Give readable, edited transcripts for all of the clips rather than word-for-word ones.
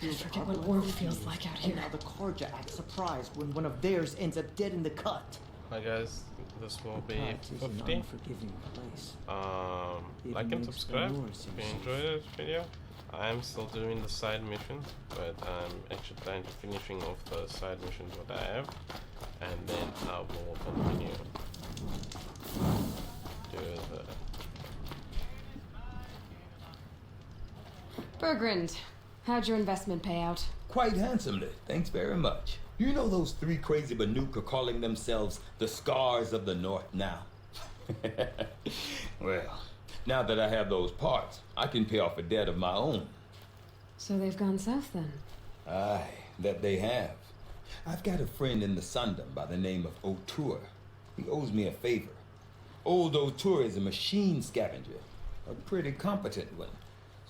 I forget what war feels like out here. And now the Carja act surprised when one of theirs ends up dead in the cut. Hi guys, this will be Cut is an 50. unforgiving place. Like Even and makes subscribe the war if seem you safe. enjoyed this video. I'm still doing the side mission, but I'm actually trying to finishing off the side missions what I have, and then I will continue do the. Bergrand, how'd your investment pay out? Quite handsomely, thanks very much. You know those three crazy Banuk are calling themselves the Scars of the North now? Well, now that I have those parts, I can pay off a debt of my own. So they've gone south then? Aye, that they have. I've got a friend in the Sundom by the name of O'Toole. He owes me a favor. Old O'Toole is a machine scavenger, a pretty competent one.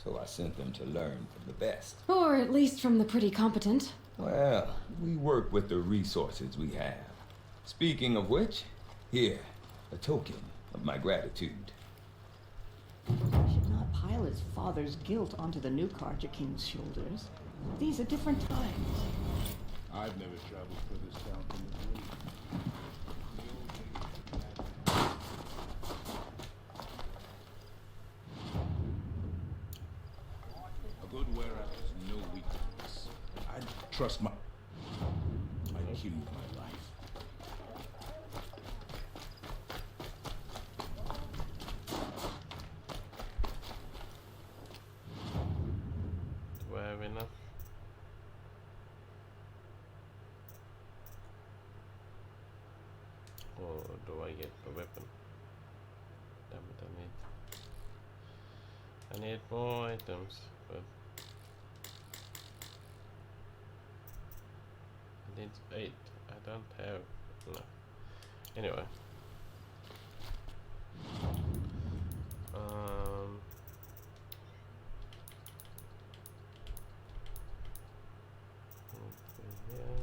So I sent them to learn from the best. Or at least from the pretty competent. Well, we work with the resources we have. Speaking of which, here, a token of my gratitude. Should not pile his father's guilt onto the new Karja King's shoulders. These are different times. I've never traveled further south than the Blue. A good wearer has no weakness. I trust my... I killed my life. Do I have enough? Or do I get a weapon? Damn it, I need more items, but I need 8. I don't have enough. Anyway. Okay, yeah.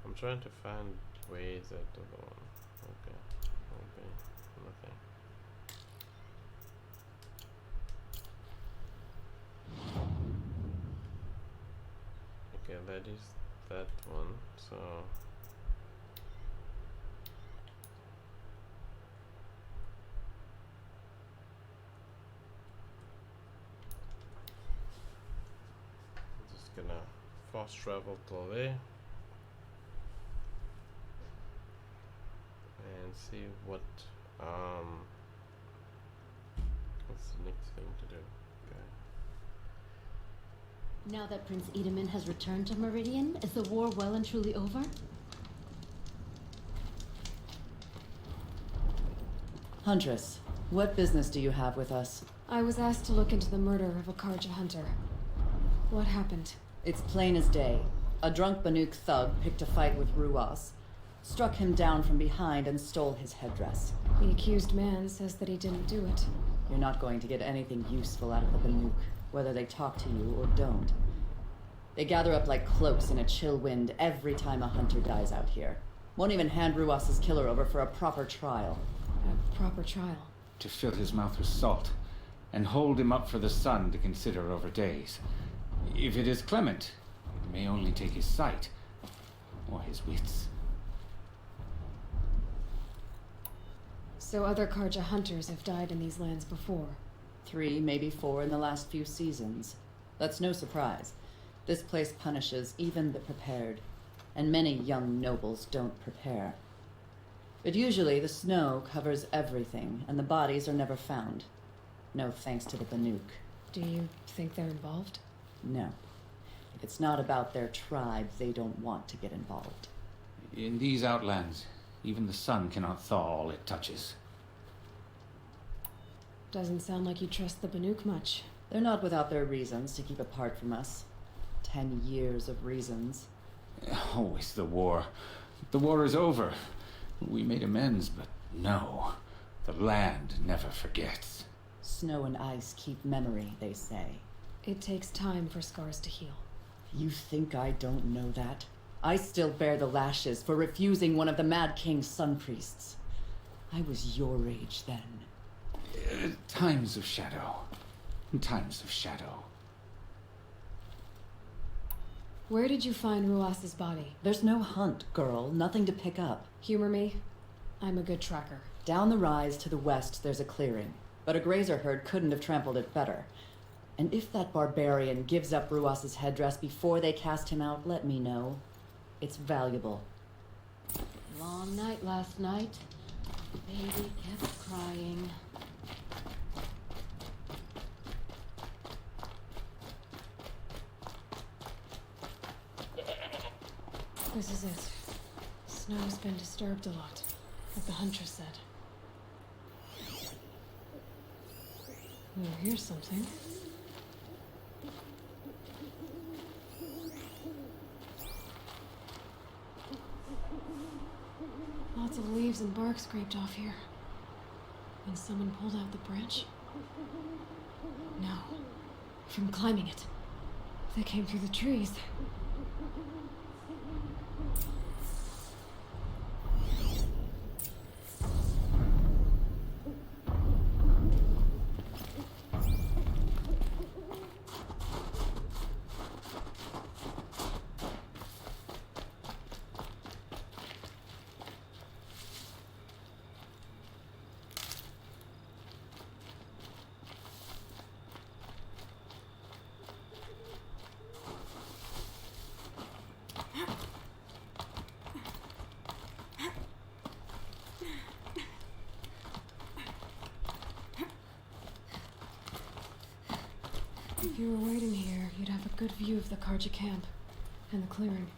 I'm trying to find ways at the one. Okay, nothing. Okay, that is that one. So I'm just gonna fast travel till there. And see what's the next thing to do. Okay. Now that Prince Edamin has returned to Meridian, is the war well and truly over? Huntress, what business do you have with us? I was asked to look into the murder of a Karja hunter. What happened? It's plain as day. A drunk Banuk thug picked a fight with Ruas, struck him down from behind and stole his headdress. The accused man says that he didn't do it. You're not going to get anything useful out of the Banuk, whether they talk to you or don't. They gather up like cloaks in a chill wind every time a hunter dies out here. Won't even hand Ruas's killer over for a proper trial. A proper trial. To fill his mouth with salt, and hold him up for the sun to consider over days. If it is clement, it may only take his sight, or his wits. So other Karja hunters have died in these lands before. 3, maybe 4 in the last few seasons. That's no surprise. This place punishes even the prepared, and many young nobles don't prepare. But usually the snow covers everything, and the bodies are never found. No thanks to the Banuk. Do you think they're involved? No. If it's not about their tribe, they don't want to get involved. In these outlands, even the sun cannot thaw all it touches. Doesn't sound like you trust the Banuk much. They're not without their reasons to keep apart from us. 10 years of reasons. Always the war. The war is over. We made amends, but no. The land never forgets. Snow and ice keep memory, they say. It takes time for scars to heal. You think I don't know that? I still bear the lashes for refusing one of the Mad King's sun priests. I was your age then. Times of shadow. Times of shadow. Where did you find Ruas's body? There's no hunt, girl. Nothing to pick up. Humor me. I'm a good tracker. Down the rise to the west, there's a clearing. But a grazer herd couldn't have trampled it better. And if that barbarian gives up Ruas's headdress before they cast him out, let me know. It's valuable. Long night last night. Baby kept crying. This is it. Snow's been disturbed a lot, like the Huntress said. Oh, here's something. Lots of leaves and bark scraped off here. When someone pulled out the branch? No. From climbing it. They came through the trees. If you were waiting here, you'd have a good view of the Karja camp and the clearing.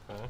Okay.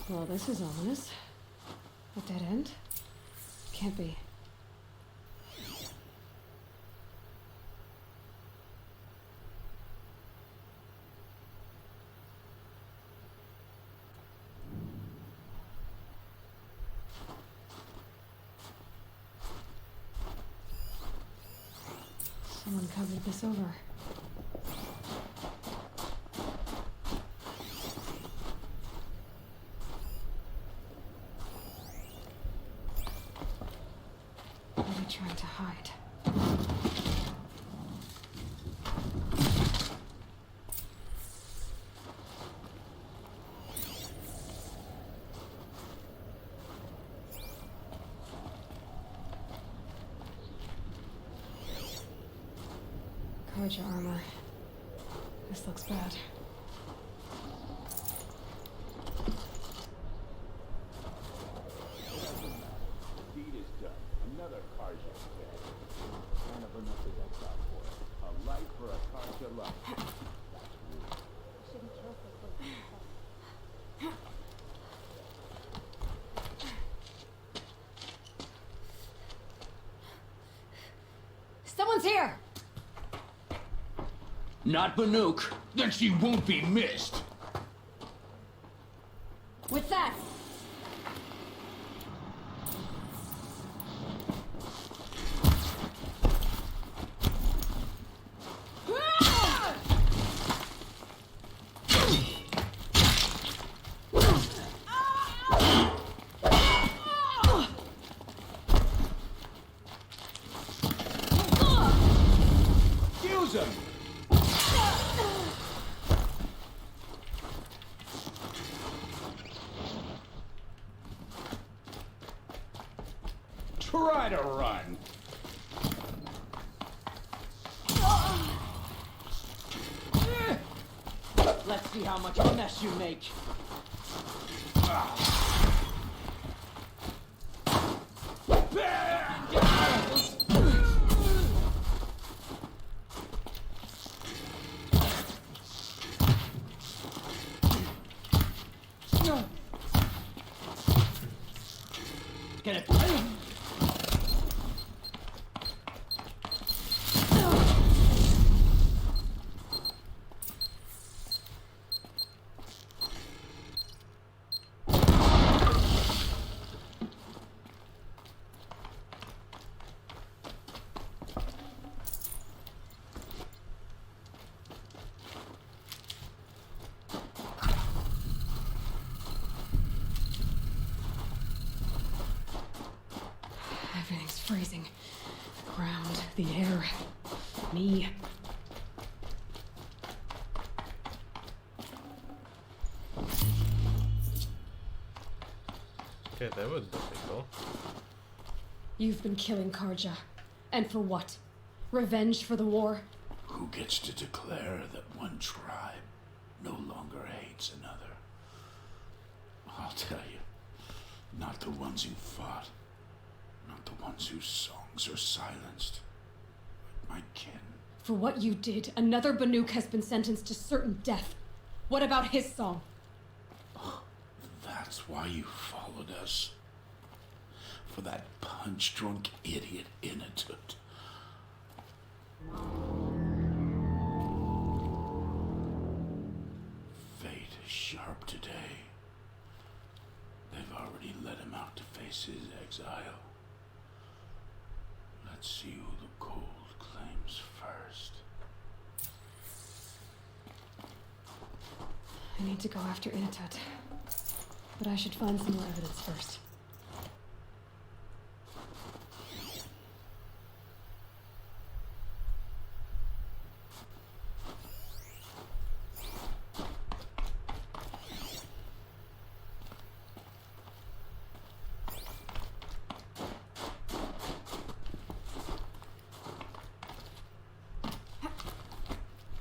Well, this is ominous. A dead end? Can't be. Someone covered this over. trying to hide. Carja armor. This looks bad. Deed is done. Another Karja dead. Kind of enough to get out for it. A life for a Karja life. Someone's here! Not Banuk. Then she won't be missed. What's that? Use him! Try to run. Let's see how much of a mess you make. Get it? Everything's freezing. The ground, the air, me. Okay, that was difficult. You've been killing Karja. And for what? Revenge for the war? Who gets to declare that one tribe no longer hates another? I'll tell you, not the ones who fought, not the ones whose songs are silenced, but my kin. For what you did, another Banuk has been sentenced to certain death. What about his song? That's why you followed us. For that punch-drunk idiot Inatut. Fate is sharp today. They've already let him out to face his exile. Let's see who the cold claims first. I need to go after Inatut. But I should find some more evidence first.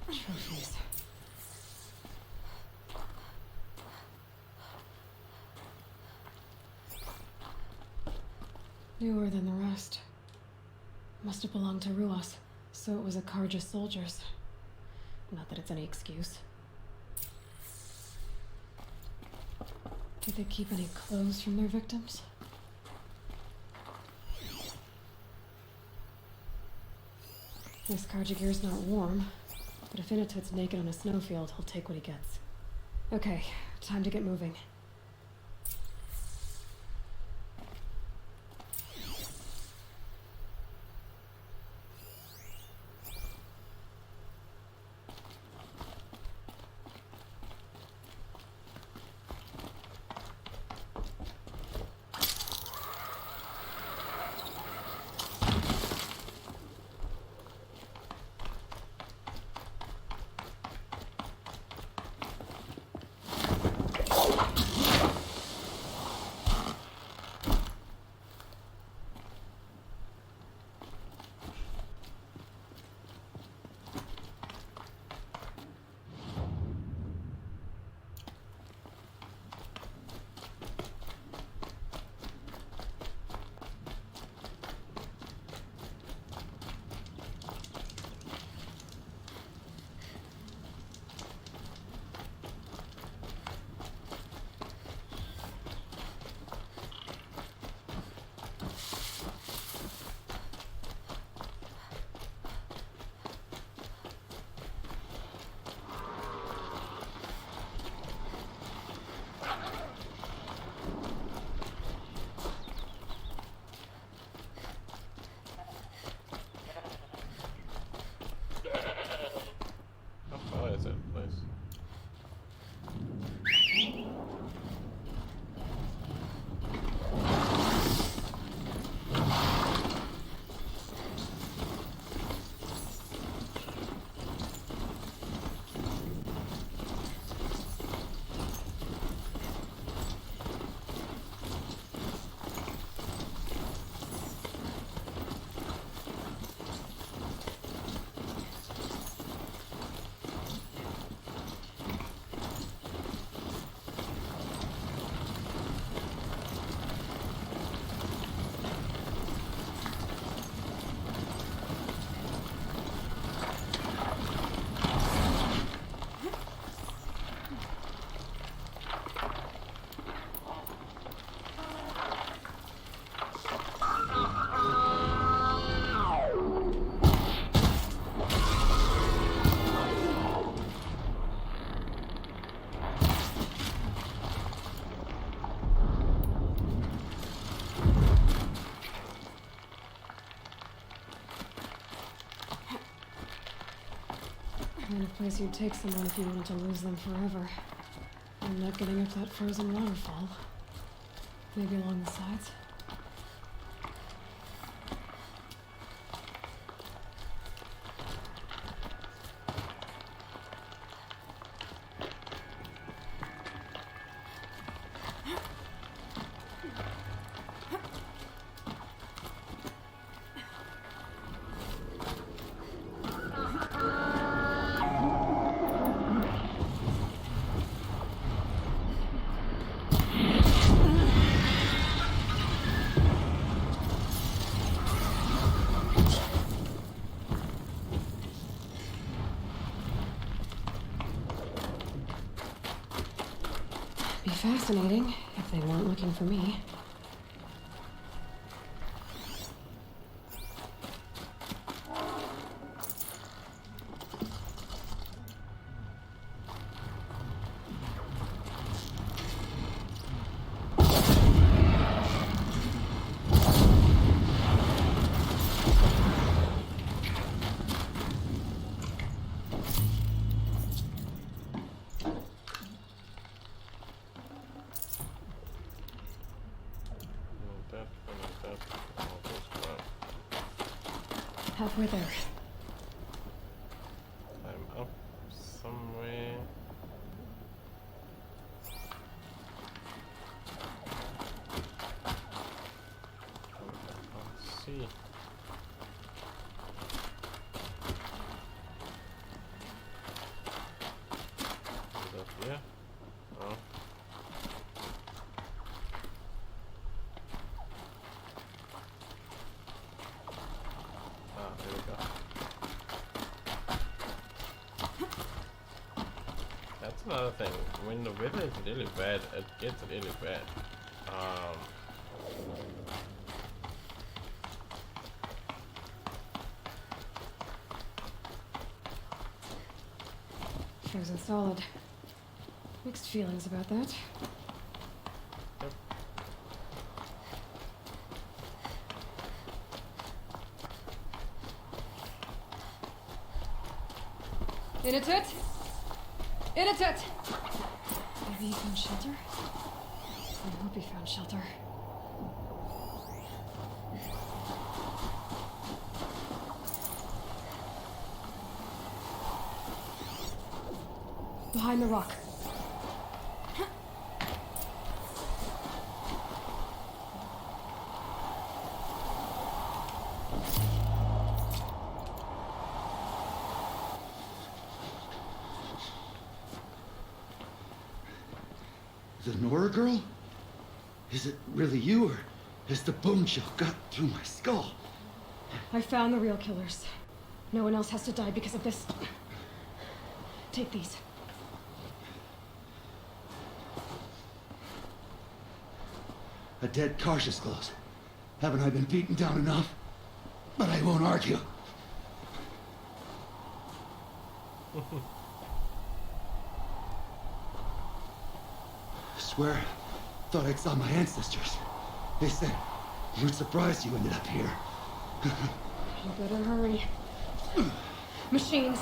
Trophies. Newer than the rest. Must have belonged to Ruas, so it was a Karja soldiers. Not that it's any excuse. Did they keep any clothes from their victims? This Karja gear's not warm, but if Inatut's naked on a snowfield, he'll take what he gets. Okay, time to get moving. Kind of place you'd take someone if you wanted to lose them forever. And not getting up that frozen waterfall. Maybe along the sides. Be fascinating if they weren't looking for me. Halfway there. I'm up somewhere. Let's see. Is that here? Oh. There we go. That's another thing. When the weather is really bad, it gets really bad. Frozen solid. Mixed feelings about that. Yep. Inatut! Inatut! Maybe he found shelter? I hope he found shelter. Behind the rock. The Nora girl? Is it really you, or has the bone shell got through my skull? I found the real killers. No one else has to die because of this. Take these. A dead Cautious Claws. Haven't I been beaten down enough? But I won't argue. Swear, thought I saw my ancestors. They said, we're surprised you ended up here. You better hurry. Machines.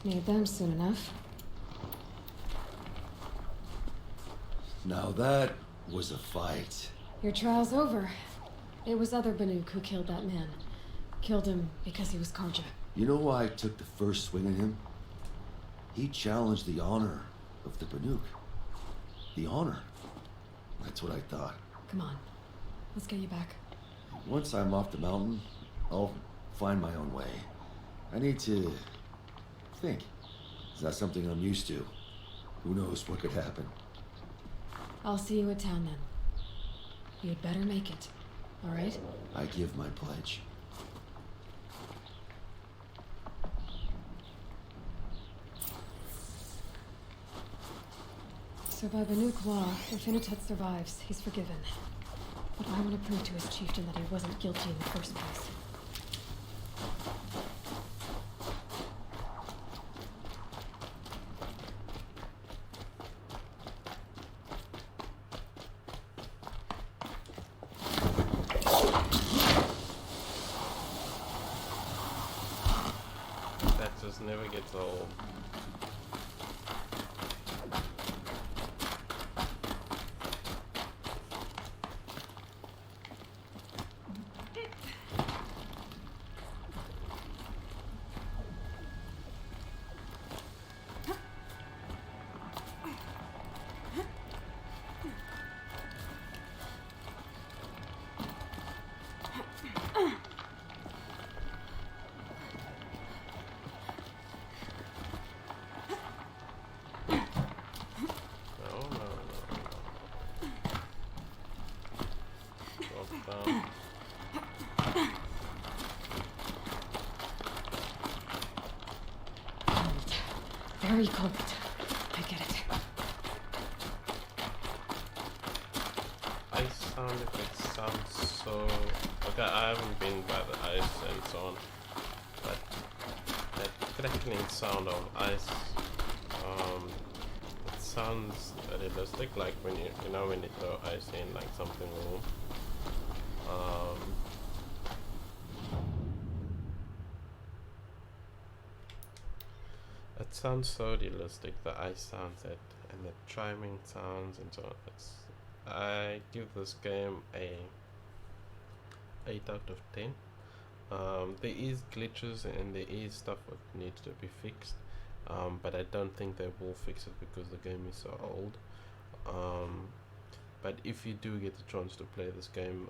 Need them soon enough. Now that was a fight. Your trial's over. It was other Banuk who killed that man. Killed him because he was Karja. You know why I took the first swing at him? He challenged the honor of the Banuk. The honor. That's what I thought. Come on. Let's get you back. Once I'm off the mountain, I'll find my own way. I need to think. It's not something I'm used to. Who knows what could happen? I'll see you at town then. You'd better make it. All right? I give my pledge. So by Banuk law, if Inatut survives, he's forgiven. But I want to prove to his chieftain that he wasn't guilty in the first place. That just never gets old. Very cold. I get it. Ice sound effects sound so... Okay, I haven't been by the ice and so on, but that crackling sound of ice, it sounds realistic, like when you know when you throw ice in like something warm. It sounds so realistic, the ice sounds and the chiming sounds and so on. I give this game a 8 out of 10. There is glitches and there is stuff that needs to be fixed, but I don't think they will fix it because the game is so old. But if you do get the chance to play this game,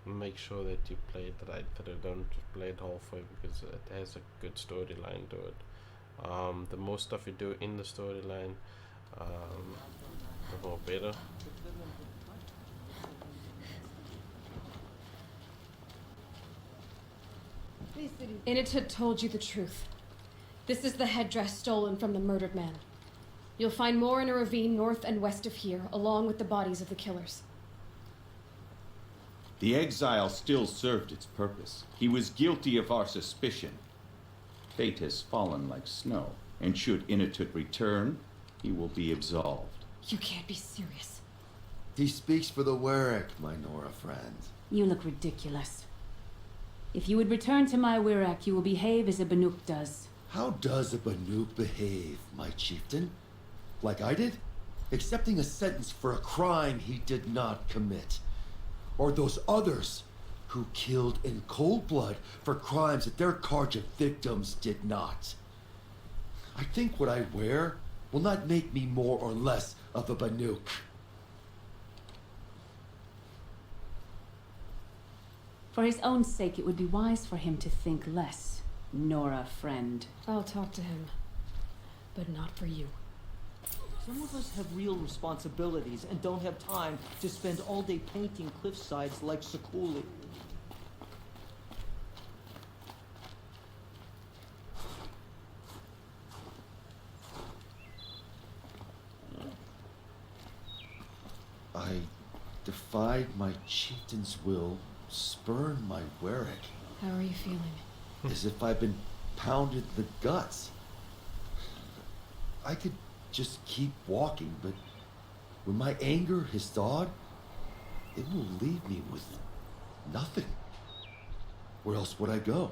make sure that you play it right, that you don't play it halfway, because it has a good storyline to it. The more stuff you do in the storyline, the more better. Inatut told you the truth. This is the headdress stolen from the murdered man. You'll find more in a ravine north and west of here, along with the bodies of the killers. The exile still served its purpose. He was guilty of our suspicion. Fate has fallen like snow, and should Inatut return, he will be absolved. You can't be serious. He speaks for the Werak, my Nora friend. You look ridiculous. If you would return to my Wirak, you will behave as a Banuk does. How does a Banuk behave, my chieftain? Like I did? Accepting a sentence for a crime he did not commit. Or those others who killed in cold blood for crimes that their Karja victims did not. I think what I wear will not make me more or less of a Banuk. For his own sake, it would be wise for him to think less. Nora, friend. I'll talk to him. But not for you. Some of us have real responsibilities and don't have time to spend all day painting cliffsides like Sakuli. I defied my chieftain's will, spurned my Werak. How are you feeling? As if I've been pounded in the guts. I could just keep walking, but when my anger has thawed, it will leave me with nothing. Where else would I go?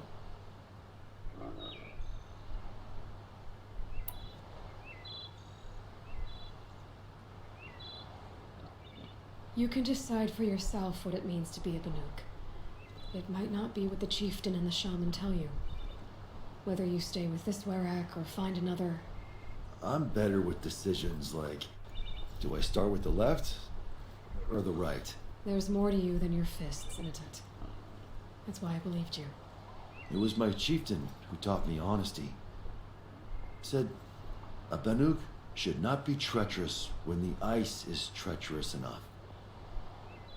You can decide for yourself what it means to be a Banuk. It might not be what the chieftain and the shaman tell you. Whether you stay with this Werak or find another... I'm better with decisions like, do I start with the left or the right? There's more to you than your fists, Initet. That's why I believed you. It was my chieftain who taught me honesty. Said, a Banuk should not be treacherous when the ice is treacherous enough.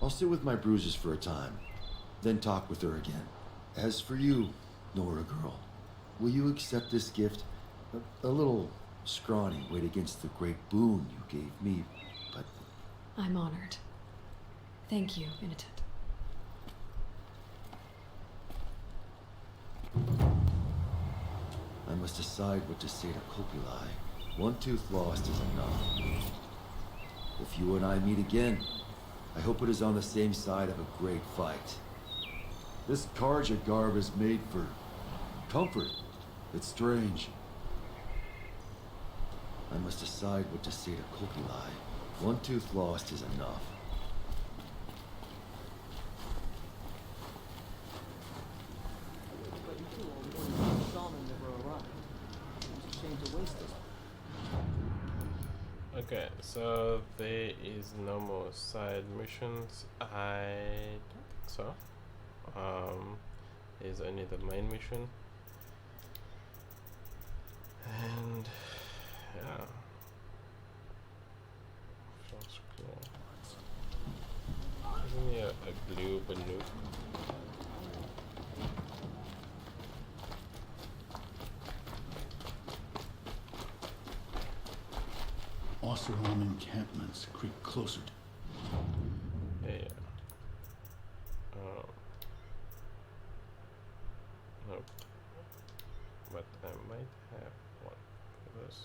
I'll sit with my bruises for a time, then talk with her again. As for you, Nora girl, will you accept this gift? A little scrawny weighed against the great boon you gave me, but... I'm honored. Thank you, Initet. I must decide what to say to Kopilai. One tooth lost is enough. If you and I meet again, I hope it is on the same side of a great fight. This Karja garb is made for comfort. It's strange. I must decide what to say to Kopilai. One tooth lost is enough. Okay, so there is no more side missions. I don't think so. There's only the main mission. And yeah. Sounds cool. Isn't he a blue Banuk? Oseram encampments creep closer to... Yeah. Nope. But I might have one for this.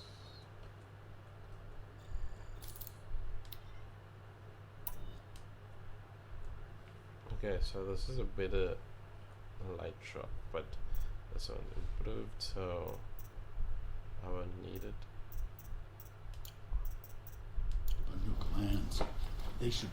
Okay, so this is a better light shot, but this one improved, so I won't need it. Banuk lands. They should...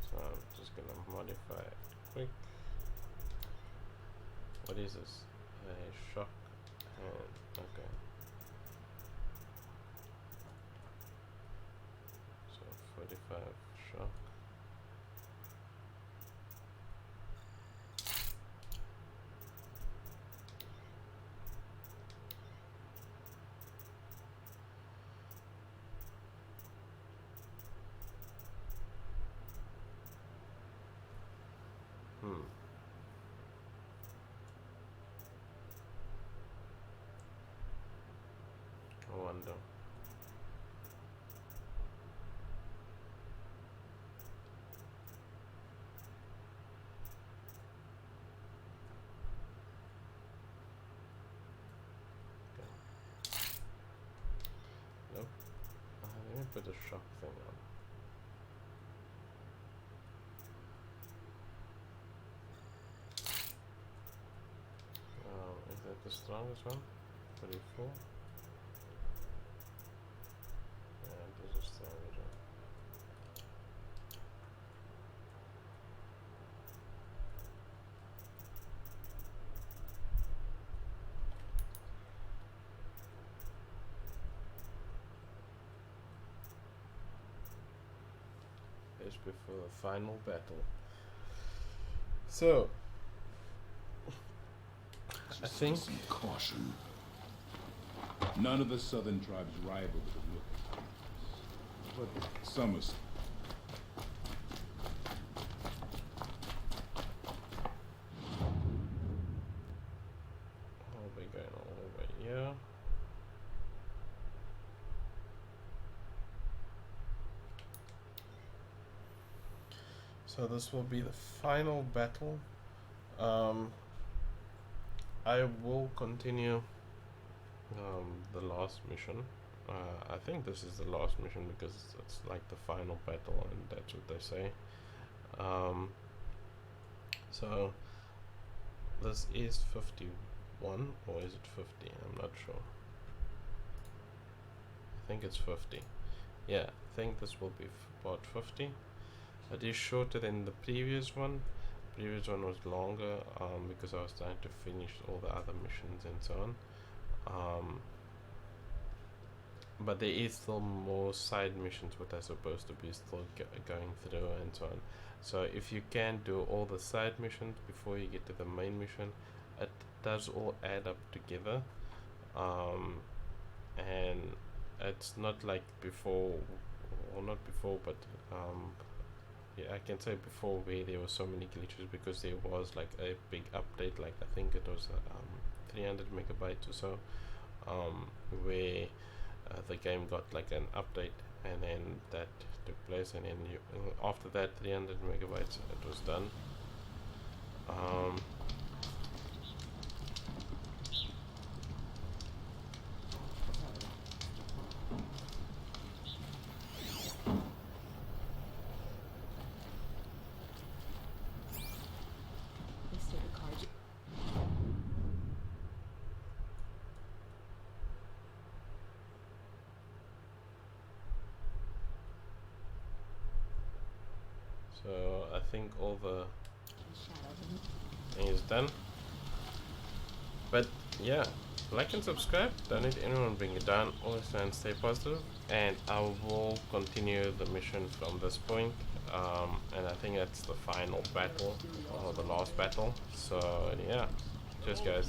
So I'm just gonna modify it quick. What is this? A shock and okay. So 45 shock. I wonder. Okay. Nope. Let me put the shock thing on. Is that the strongest one? 34? And this is stronger one. Just before the final battle. So I think some caution. None of the southern tribes rival with the Nook. But some are... I'll be going all the way here. So this will be the final battle. I will continue the last mission I think this is the last mission because it's like the final battle, and that's what they say. So this is 51, or is it 50? I'm not sure. I think it's 50. Yeah, I think this will be part 50. It is shorter than the previous one. The previous one was longer because I was trying to finish all the other missions and so on. But there is still more side missions what are supposed to be still going through and so on. So if you can do all the side missions before you get to the main mission, it does all add up together. And it's not like before, or not before, but yeah, I can say before, where there were so many glitches, because there was like a big update, like I think it was 300 megabytes or so, where the game got like an update, and then that took place, and then you, after that 300 megabytes it was done. So I think all the thing is done. But yeah, like and subscribe. Don't let anyone bring you down. Always try and stay positive. And I will continue the mission from this point. And I think that's the final battle, or the last battle. So yeah, cheers guys.